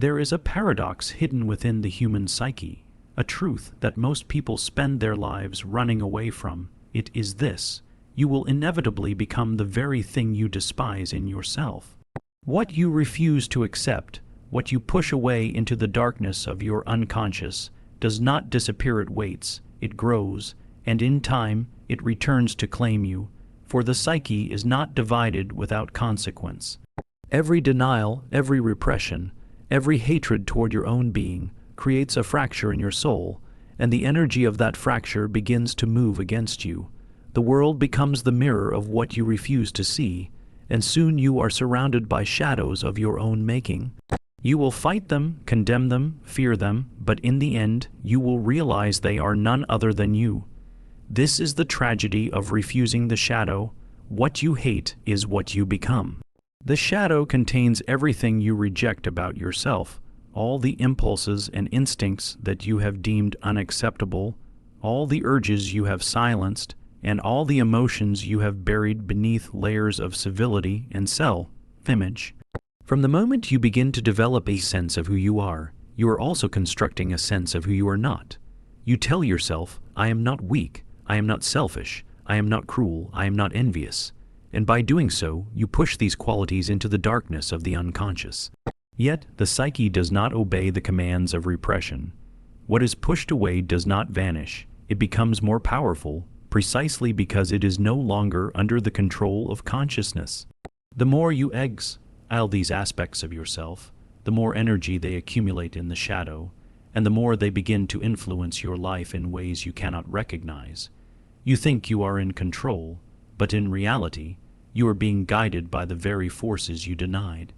There is a paradox hidden within the human psyche, a truth that most people spend their lives running away from. It is this: you will inevitably become the very thing you despise in yourself. What you refuse to accept, what you push away into the darkness of your unconscious, does not disappear. It waits, it grows, and in time it returns to claim you, for the psyche is not divided without consequence. Every denial, every repression, every hatred toward your own being creates a fracture in your soul, and the energy of that fracture begins to move against you. The world becomes the mirror of what you refuse to see, and soon you are surrounded by shadows of your own making. You will fight them, condemn them, fear them, but in the end you will realize they are none other than you. This is the tragedy of refusing the shadow. What you hate is what you become. The shadow contains everything you reject about yourself, all the impulses and instincts that you have deemed unacceptable, all the urges you have silenced, and all the emotions you have buried beneath layers of civility and self-image. From the moment you begin to develop a sense of who you are also constructing a sense of who you are not. You tell yourself, I am not weak, I am not selfish, I am not cruel, I am not envious. And by doing so, you push these qualities into the darkness of the unconscious. Yet, the psyche does not obey the commands of repression. What is pushed away does not vanish. It becomes more powerful, precisely because it is no longer under the control of consciousness. The more you exile these aspects of yourself, the more energy they accumulate in the shadow, and the more they begin to influence your life in ways you cannot recognize. You think you are in control, but in reality, you are being guided by the very forces you denied.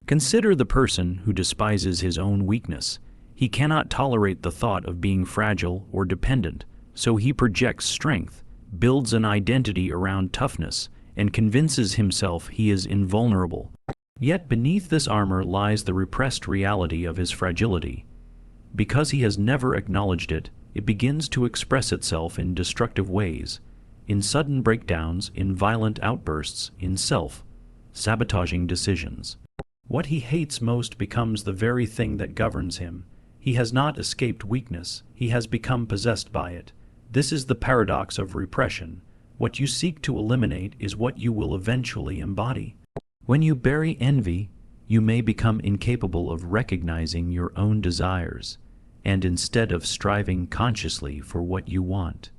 Consider the person who despises his own weakness. He cannot tolerate the thought of being fragile or dependent, so he projects strength, builds an identity around toughness, and convinces himself he is invulnerable. Yet beneath this armor lies the repressed reality of his fragility. Because he has never acknowledged it, it begins to express itself in destructive ways, in sudden breakdowns, in violent outbursts, in self-sabotaging decisions. What he hates most becomes the very thing that governs him. He has not escaped weakness, he has become possessed by it. This is the paradox of repression. What you seek to eliminate is what you will eventually embody. When you bury envy, you may become incapable of recognizing your own desires, and instead of striving consciously for what you want,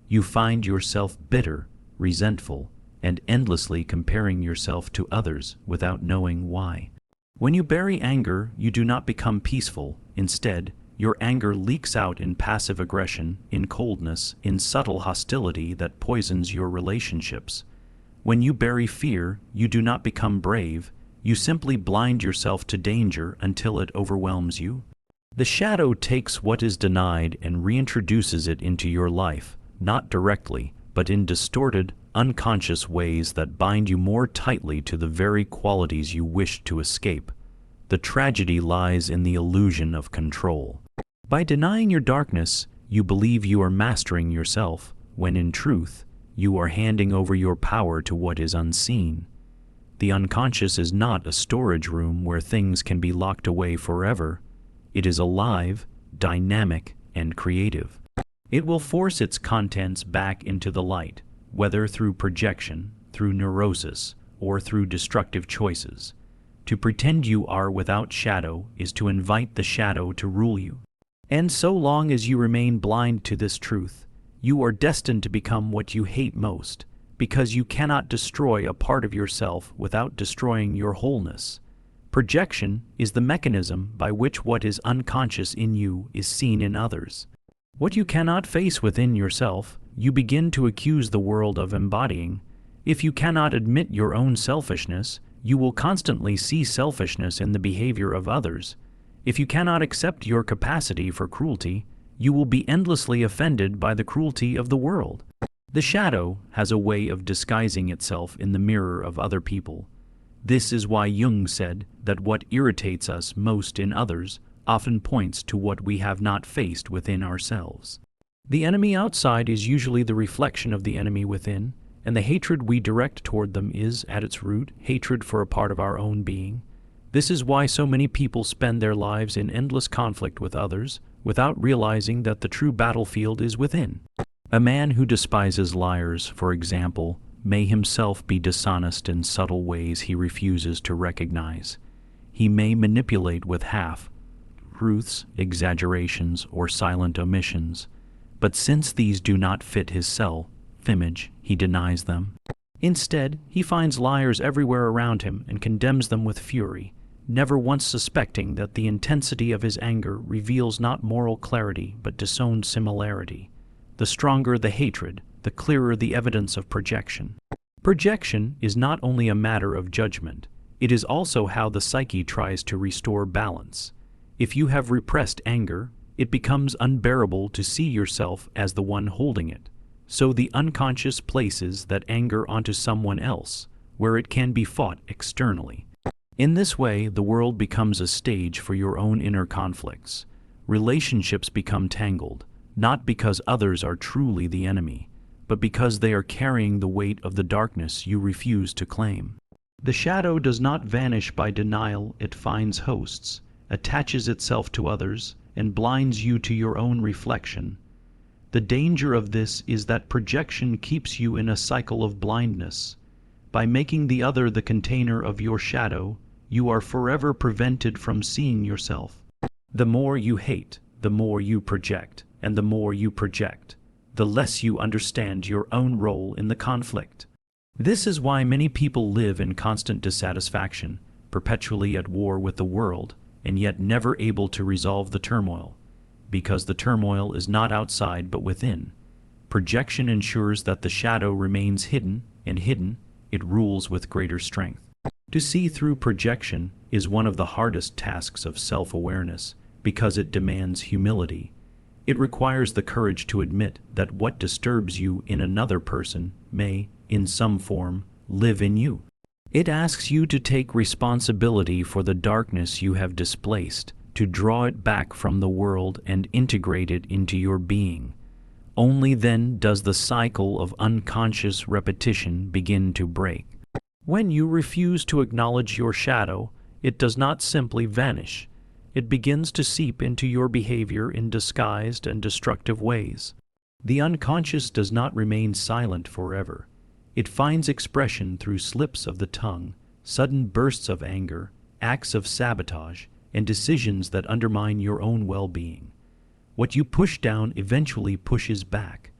you find yourself bitter, resentful, and endlessly comparing yourself to others without knowing why. When you bury anger, you do not become peaceful. Instead, your anger leaks out in passive aggression, in coldness, in subtle hostility that poisons your relationships. When you bury fear, you do not become brave. You simply blind yourself to danger until it overwhelms you. The shadow takes what is denied and reintroduces it into your life, not directly, but in distorted, unconscious ways that bind you more tightly to the very qualities you wish to escape. The tragedy lies in the illusion of control. By denying your darkness, you believe you are mastering yourself, when in truth, you are handing over your power to what is unseen. The unconscious is not a storage room where things can be locked away forever. It is alive, dynamic, and creative. It will force its contents back into the light, whether through projection, through neurosis, or through destructive choices. To pretend you are without shadow is to invite the shadow to rule you. And so long as you remain blind to this truth, you are destined to become what you hate most, because you cannot destroy a part of yourself without destroying your wholeness. Projection is the mechanism by which what is unconscious in you is seen in others. What you cannot face within yourself, you begin to accuse the world of embodying. If you cannot admit your own selfishness, you will constantly see selfishness in the behavior of others. If you cannot accept your capacity for cruelty, you will be endlessly offended by the cruelty of the world. The shadow has a way of disguising itself in the mirror of other people. This is why Jung said that what irritates us most in others often points to what we have not faced within ourselves. The enemy outside is usually the reflection of the enemy within, and the hatred we direct toward them is, at its root, hatred for a part of our own being. This is why so many people spend their lives in endless conflict with others, without realizing that the true battlefield is within. A man who despises liars, for example, may himself be dishonest in subtle ways he refuses to recognize. He may manipulate with half-truths, exaggerations, or silent omissions, but since these do not fit his self-image, he denies them. Instead, he finds liars everywhere around him and condemns them with fury, never once suspecting that the intensity of his anger reveals not moral clarity but disowned similarity. The stronger the hatred, the clearer the evidence of projection. Projection is not only a matter of judgment, it is also how the psyche tries to restore balance. If you have repressed anger, it becomes unbearable to see yourself as the one holding it. So the unconscious places that anger onto someone else, where it can be fought externally. In this way, the world becomes a stage for your own inner conflicts. Relationships become tangled, not because others are truly the enemy, but because they are carrying the weight of the darkness you refuse to claim. The shadow does not vanish by denial, it finds hosts, attaches itself to others, and blinds you to your own reflection. The danger of this is that projection keeps you in a cycle of blindness. By making the other the container of your shadow, you are forever prevented from seeing yourself. The more you hate, the more you project, and the more you project, the less you understand your own role in the conflict. This is why many people live in constant dissatisfaction, perpetually at war with the world, and yet never able to resolve the turmoil, because the turmoil is not outside but within. Projection ensures that the shadow remains hidden, and hidden, it rules with greater strength. To see through projection is one of the hardest tasks of self-awareness, because it demands humility. It requires the courage to admit that what disturbs you in another person may, in some form, live in you. It asks you to take responsibility for the darkness you have displaced, to draw it back from the world and integrate it into your being. Only then does the cycle of unconscious repetition begin to break. When you refuse to acknowledge your shadow, it does not simply vanish. It begins to seep into your behavior in disguised and destructive ways. The unconscious does not remain silent forever. It finds expression through slips of the tongue, sudden bursts of anger, acts of sabotage, and decisions that undermine your own well-being. What you push down eventually pushes back.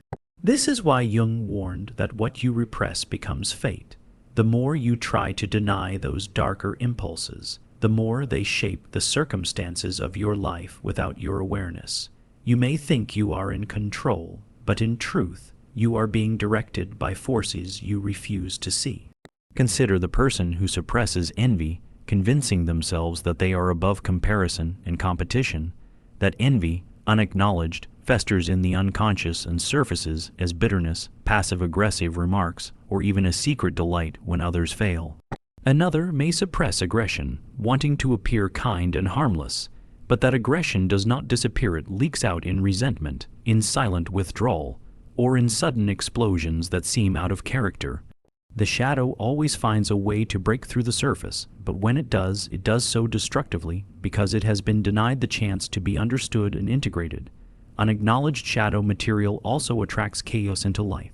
This is why Jung warned that what you repress becomes fate. The more you try to deny those darker impulses, the more they shape the circumstances of your life without your awareness. You may think you are in control, but in truth, you are being directed by forces you refuse to see. Consider the person who suppresses envy, convincing themselves that they are above comparison and competition. That envy, unacknowledged, festers in the unconscious and surfaces as bitterness, passive-aggressive remarks, or even a secret delight when others fail. Another may suppress aggression, wanting to appear kind and harmless, but that aggression does not disappear. It leaks out in resentment, in silent withdrawal, or in sudden explosions that seem out of character. The shadow always finds a way to break through the surface, but when it does so destructively because it has been denied the chance to be understood and integrated. Unacknowledged shadow material also attracts chaos into life.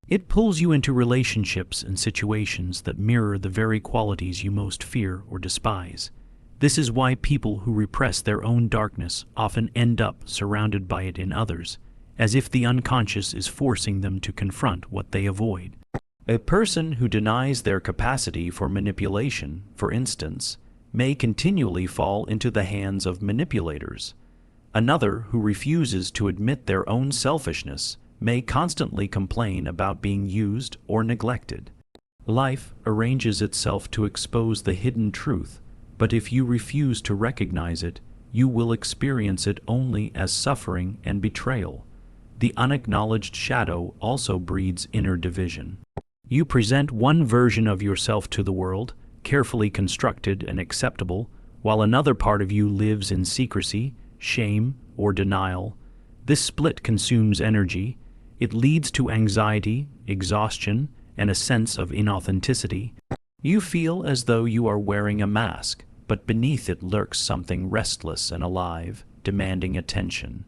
It pulls you into relationships and situations that mirror the very qualities you most fear or despise. This is why people who repress their own darkness often end up surrounded by it in others, as if the unconscious is forcing them to confront what they avoid. A person who denies their capacity for manipulation, for instance, may continually fall into the hands of manipulators. Another who refuses to admit their own selfishness may constantly complain about being used or neglected. Life arranges itself to expose the hidden truth, but if you refuse to recognize it, you will experience it only as suffering and betrayal. The unacknowledged shadow also breeds inner division. You present one version of yourself to the world, carefully constructed and acceptable, while another part of you lives in secrecy, shame, or denial. This split consumes energy. It leads to anxiety, exhaustion, and a sense of inauthenticity. You feel as though you are wearing a mask, but beneath it lurks something restless and alive, demanding attention.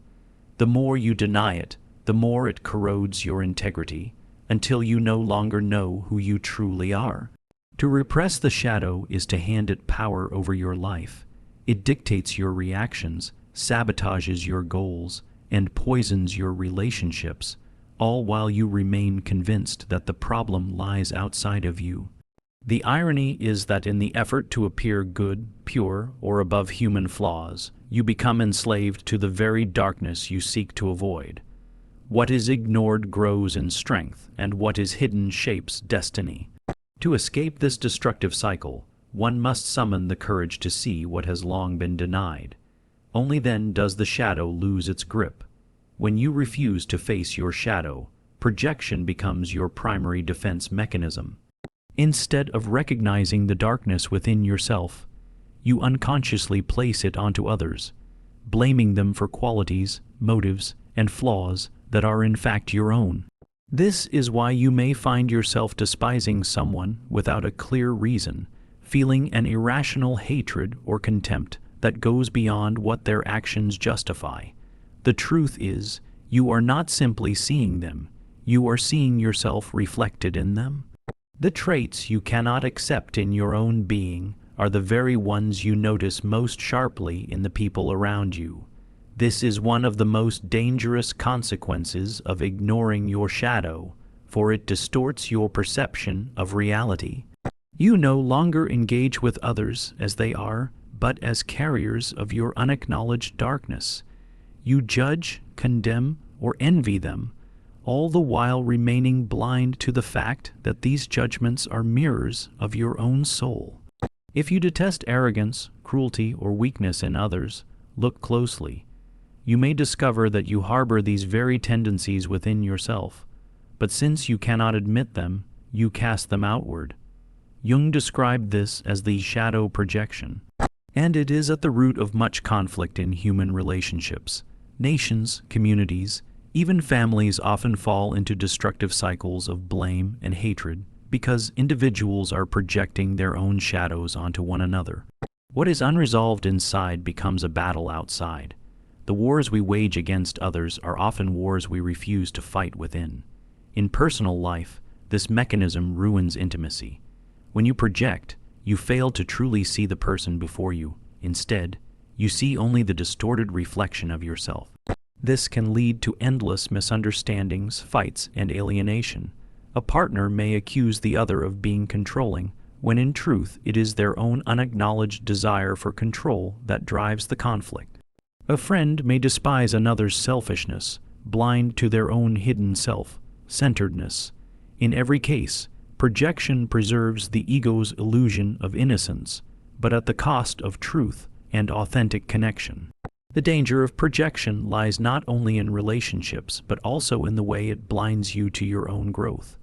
The more you deny it, the more it corrodes your integrity, until you no longer know who you truly are. To repress the shadow is to hand it power over your life. It dictates your reactions, sabotages your goals, and poisons your relationships, all while you remain convinced that the problem lies outside of you. The irony is that in the effort to appear good, pure, or above human flaws, you become enslaved to the very darkness you seek to avoid. What is ignored grows in strength, and what is hidden shapes destiny. To escape this destructive cycle, one must summon the courage to see what has long been denied. Only then does the shadow lose its grip. When you refuse to face your shadow, projection becomes your primary defense mechanism. Instead of recognizing the darkness within yourself, you unconsciously place it onto others, blaming them for qualities, motives, and flaws that are in fact your own. This is why you may find yourself despising someone without a clear reason, feeling an irrational hatred or contempt that goes beyond what their actions justify. The truth is, you are not simply seeing them, you are seeing yourself reflected in them. The traits you cannot accept in your own being are the very ones you notice most sharply in the people around you. This is one of the most dangerous consequences of ignoring your shadow, for it distorts your perception of reality. You no longer engage with others as they are, but as carriers of your unacknowledged darkness. You judge, condemn, or envy them, all the while remaining blind to the fact that these judgments are mirrors of your own soul. If you detest arrogance, cruelty, or weakness in others, look closely. You may discover that you harbor these very tendencies within yourself, but since you cannot admit them, you cast them outward. Jung described this as the shadow projection, and it is at the root of much conflict in human relationships. Nations, communities, even families often fall into destructive cycles of blame and hatred because individuals are projecting their own shadows onto one another. What is unresolved inside becomes a battle outside. The wars we wage against others are often wars we refuse to fight within. In personal life, this mechanism ruins intimacy. When you project, you fail to truly see the person before you. Instead, you see only the distorted reflection of yourself. This can lead to endless misunderstandings, fights, and alienation. A partner may accuse the other of being controlling, when in truth it is their own unacknowledged desire for control that drives the conflict. A friend may despise another's selfishness, blind to their own hidden self-centeredness. In every case, projection preserves the ego's illusion of innocence, but at the cost of truth and authentic connection. The danger of projection lies not only in relationships, but also in the way it blinds you to your own growth.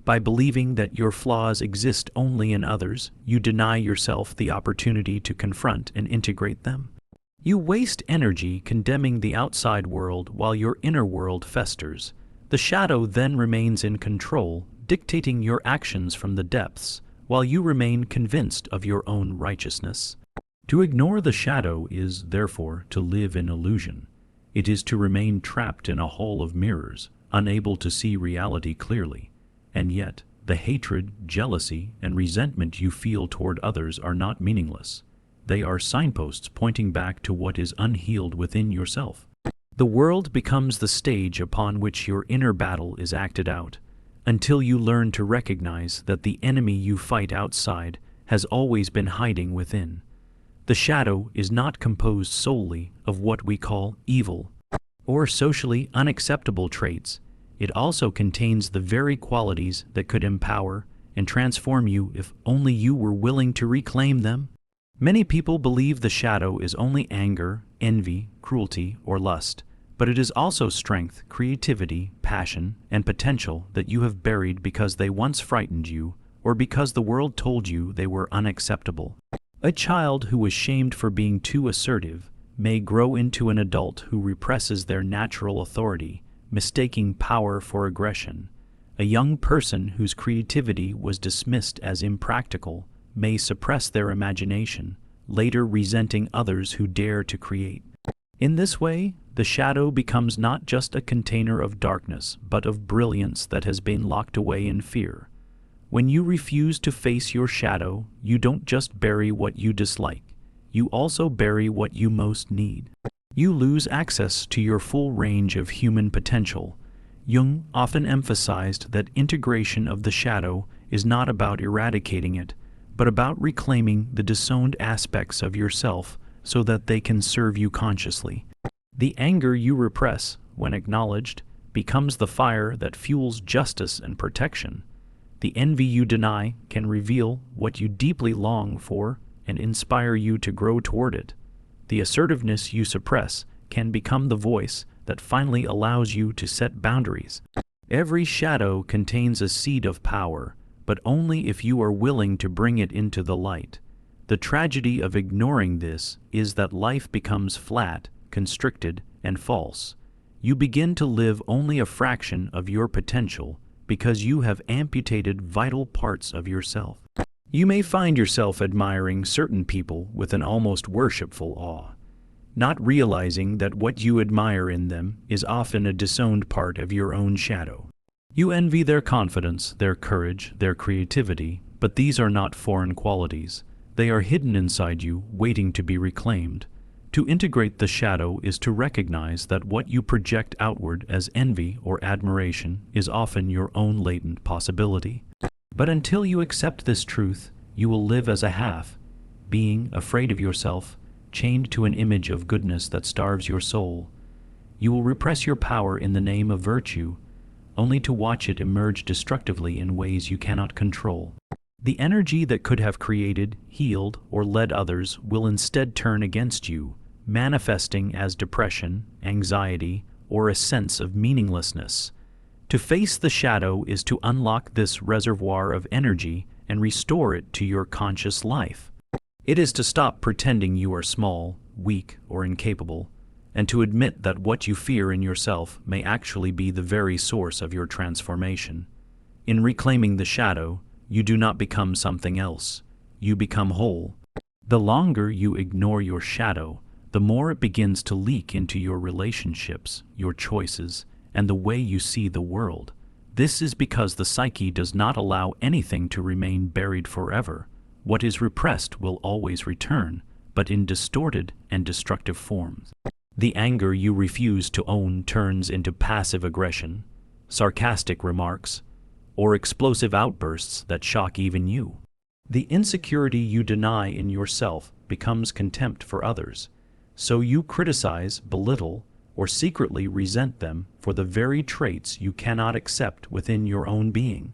By believing that your flaws exist only in others, you deny yourself the opportunity to confront and integrate them. You waste energy condemning the outside world while your inner world festers. The shadow then remains in control, dictating your actions from the depths, while you remain convinced of your own righteousness. To ignore the shadow is, therefore, to live in illusion. It is to remain trapped in a hall of mirrors, unable to see reality clearly. And yet, the hatred, jealousy, and resentment you feel toward others are not meaningless. They are signposts pointing back to what is unhealed within yourself. The world becomes the stage upon which your inner battle is acted out, until you learn to recognize that the enemy you fight outside has always been hiding within. The shadow is not composed solely of what we call evil or socially unacceptable traits. It also contains the very qualities that could empower and transform you if only you were willing to reclaim them. Many people believe the shadow is only anger, envy, cruelty, or lust, but it is also strength, creativity, passion, and potential that you have buried because they once frightened you or because the world told you they were unacceptable. A child who was shamed for being too assertive may grow into an adult who represses their natural authority, mistaking power for aggression. A young person whose creativity was dismissed as impractical may suppress their imagination, later resenting others who dare to create. In this way, the shadow becomes not just a container of darkness, but of brilliance that has been locked away in fear. When you refuse to face your shadow, you don't just bury what you dislike, you also bury what you most need. You lose access to your full range of human potential. Jung often emphasized that integration of the shadow is not about eradicating it, but about reclaiming the disowned aspects of yourself so that they can serve you consciously. The anger you repress, when acknowledged, becomes the fire that fuels justice and protection. The envy you deny can reveal what you deeply long for and inspire you to grow toward it. The assertiveness you suppress can become the voice that finally allows you to set boundaries. Every shadow contains a seed of power, but only if you are willing to bring it into the light. The tragedy of ignoring this is that life becomes flat, constricted, and false. You begin to live only a fraction of your potential because you have amputated vital parts of yourself. You may find yourself admiring certain people with an almost worshipful awe, not realizing that what you admire in them is often a disowned part of your own shadow. You envy their confidence, their courage, their creativity, but these are not foreign qualities. They are hidden inside you, waiting to be reclaimed. To integrate the shadow is to recognize that what you project outward as envy or admiration is often your own latent possibility. But until you accept this truth, you will live as a half, being afraid of yourself, chained to an image of goodness that starves your soul. You will repress your power in the name of virtue, only to watch it emerge destructively in ways you cannot control. The energy that could have created, healed, or led others will instead turn against you, manifesting as depression, anxiety, or a sense of meaninglessness. To face the shadow is to unlock this reservoir of energy and restore it to your conscious life. It is to stop pretending you are small, weak, or incapable, and to admit that what you fear in yourself may actually be the very source of your transformation. In reclaiming the shadow, you do not become something else. You become whole. The longer you ignore your shadow, the more it begins to leak into your relationships, your choices, and the way you see the world. This is because the psyche does not allow anything to remain buried forever. What is repressed will always return, but in distorted and destructive forms. The anger you refuse to own turns into passive aggression, sarcastic remarks, or explosive outbursts that shock even you. The insecurity you deny in yourself becomes contempt for others, so you criticize, belittle, or secretly resent them for the very traits you cannot accept within your own being.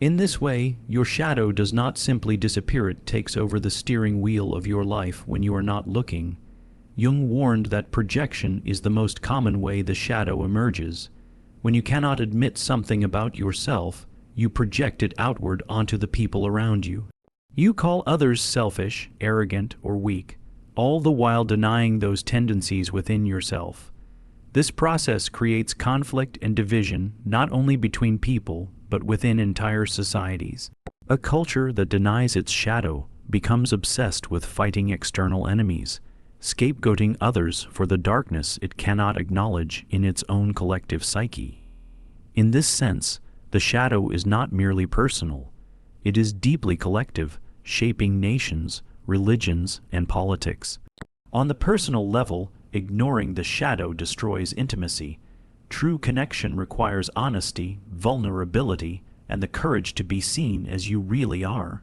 In this way, your shadow does not simply disappear, it takes over the steering wheel of your life when you are not looking. Jung warned that projection is the most common way the shadow emerges. When you cannot admit something about yourself, you project it outward onto the people around you. You call others selfish, arrogant, or weak, all the while denying those tendencies within yourself. This process creates conflict and division not only between people, but within entire societies. A culture that denies its shadow becomes obsessed with fighting external enemies, scapegoating others for the darkness it cannot acknowledge in its own collective psyche. In this sense, the shadow is not merely personal. It is deeply collective, shaping nations, religions, and politics. On the personal level, ignoring the shadow destroys intimacy. True connection requires honesty, vulnerability, and the courage to be seen as you really are.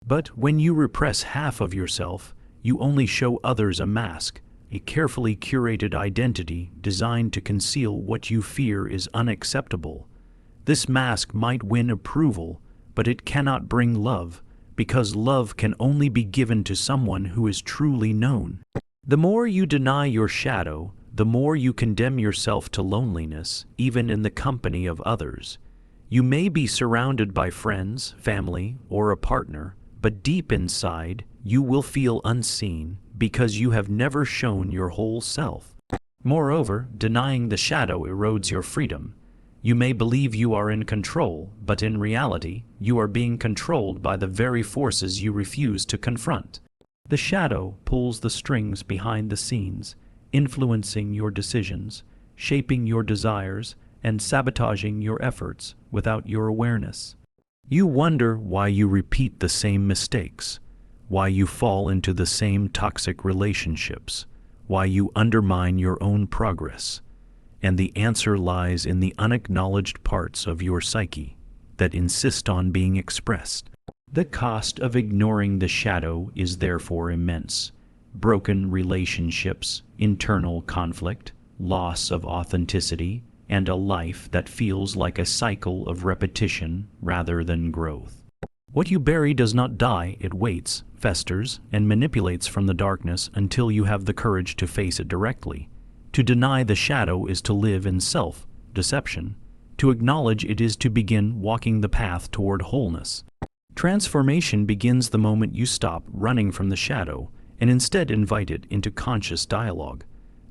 But when you repress half of yourself, you only show others a mask, a carefully curated identity designed to conceal what you fear is unacceptable. This mask might win approval, but it cannot bring love, because love can only be given to someone who is truly known. The more you deny your shadow, the more you condemn yourself to loneliness, even in the company of others. You may be surrounded by friends, family, or a partner, but deep inside, you will feel unseen because you have never shown your whole self. Moreover, denying the shadow erodes your freedom. You may believe you are in control, but in reality, you are being controlled by the very forces you refuse to confront. The shadow pulls the strings behind the scenes, influencing your decisions, shaping your desires, and sabotaging your efforts without your awareness. You wonder why you repeat the same mistakes, why you fall into the same toxic relationships, why you undermine your own progress. And the answer lies in the unacknowledged parts of your psyche that insist on being expressed. The cost of ignoring the shadow is therefore immense. Broken relationships, internal conflict, loss of authenticity, and a life that feels like a cycle of repetition rather than growth. What you bury does not die, it waits, festers, and manipulates from the darkness until you have the courage to face it directly. To deny the shadow is to live in self-deception. To acknowledge it is to begin walking the path toward wholeness. Transformation begins the moment you stop running from the shadow and instead invite it into conscious dialogue.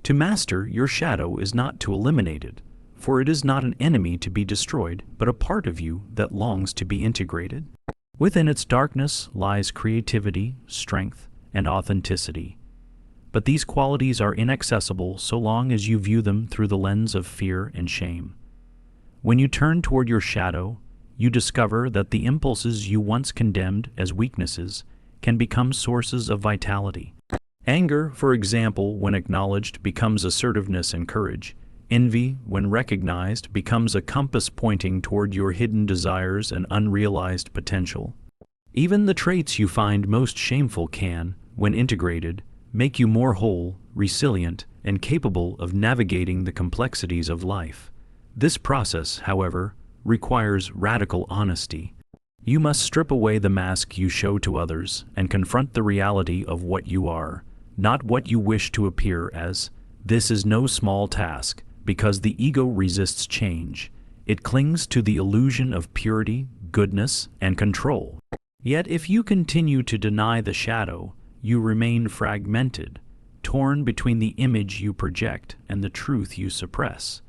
To master your shadow is not to eliminate it, for it is not an enemy to be destroyed, but a part of you that longs to be integrated. Within its darkness lies creativity, strength, and authenticity. But these qualities are inaccessible so long as you view them through the lens of fear and shame. When you turn toward your shadow, you discover that the impulses you once condemned as weaknesses can become sources of vitality. Anger, for example, when acknowledged, becomes assertiveness and courage. Envy, when recognized, becomes a compass pointing toward your hidden desires and unrealized potential. Even the traits you find most shameful can, when integrated, make you more whole, resilient, and capable of navigating the complexities of life. This process, however, requires radical honesty. You must strip away the mask you show to others and confront the reality of what you are, not what you wish to appear as. This is no small task, because the ego resists change. It clings to the illusion of purity, goodness, and control. Yet if you continue to deny the shadow, you remain fragmented, torn between the image you project and the truth you suppress.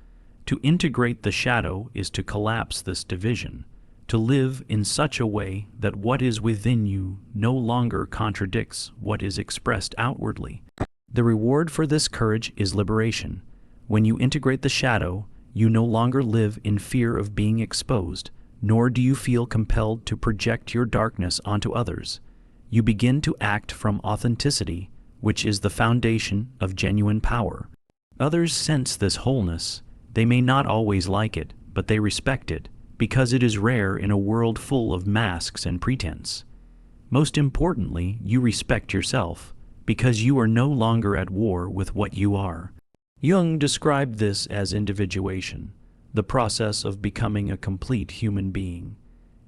To integrate the shadow is to collapse this division, to live in such a way that what is within you no longer contradicts what is expressed outwardly. The reward for this courage is liberation. When you integrate the shadow, you no longer live in fear of being exposed, nor do you feel compelled to project your darkness onto others. You begin to act from authenticity, which is the foundation of genuine power. Others sense this wholeness. They may not always like it, but they respect it, because it is rare in a world full of masks and pretense. Most importantly, you respect yourself, because you are no longer at war with what you are. Jung described this as individuation, the process of becoming a complete human being.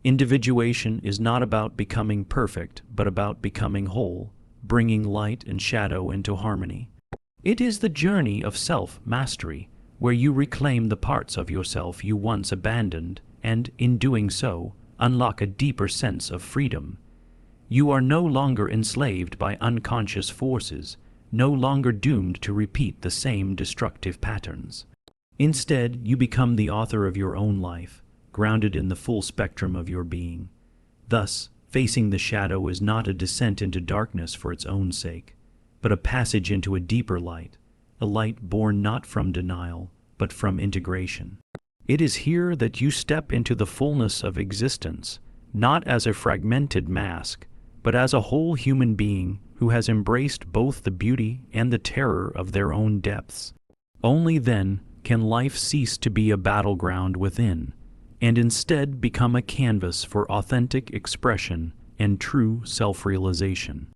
Individuation is not about becoming perfect, but about becoming whole, bringing light and shadow into harmony. It is the journey of self-mastery, where you reclaim the parts of yourself you once abandoned, and, in doing so, unlock a deeper sense of freedom. You are no longer enslaved by unconscious forces, no longer doomed to repeat the same destructive patterns. Instead, you become the author of your own life, grounded in the full spectrum of your being. Thus, facing the shadow is not a descent into darkness for its own sake, but a passage into a deeper light, a light born not from denial, but from integration. It is here that you step into the fullness of existence, not as a fragmented mask, but as a whole human being who has embraced both the beauty and the terror of their own depths. Only then can life cease to be a battleground within, and instead become a canvas for authentic expression and true self-realization.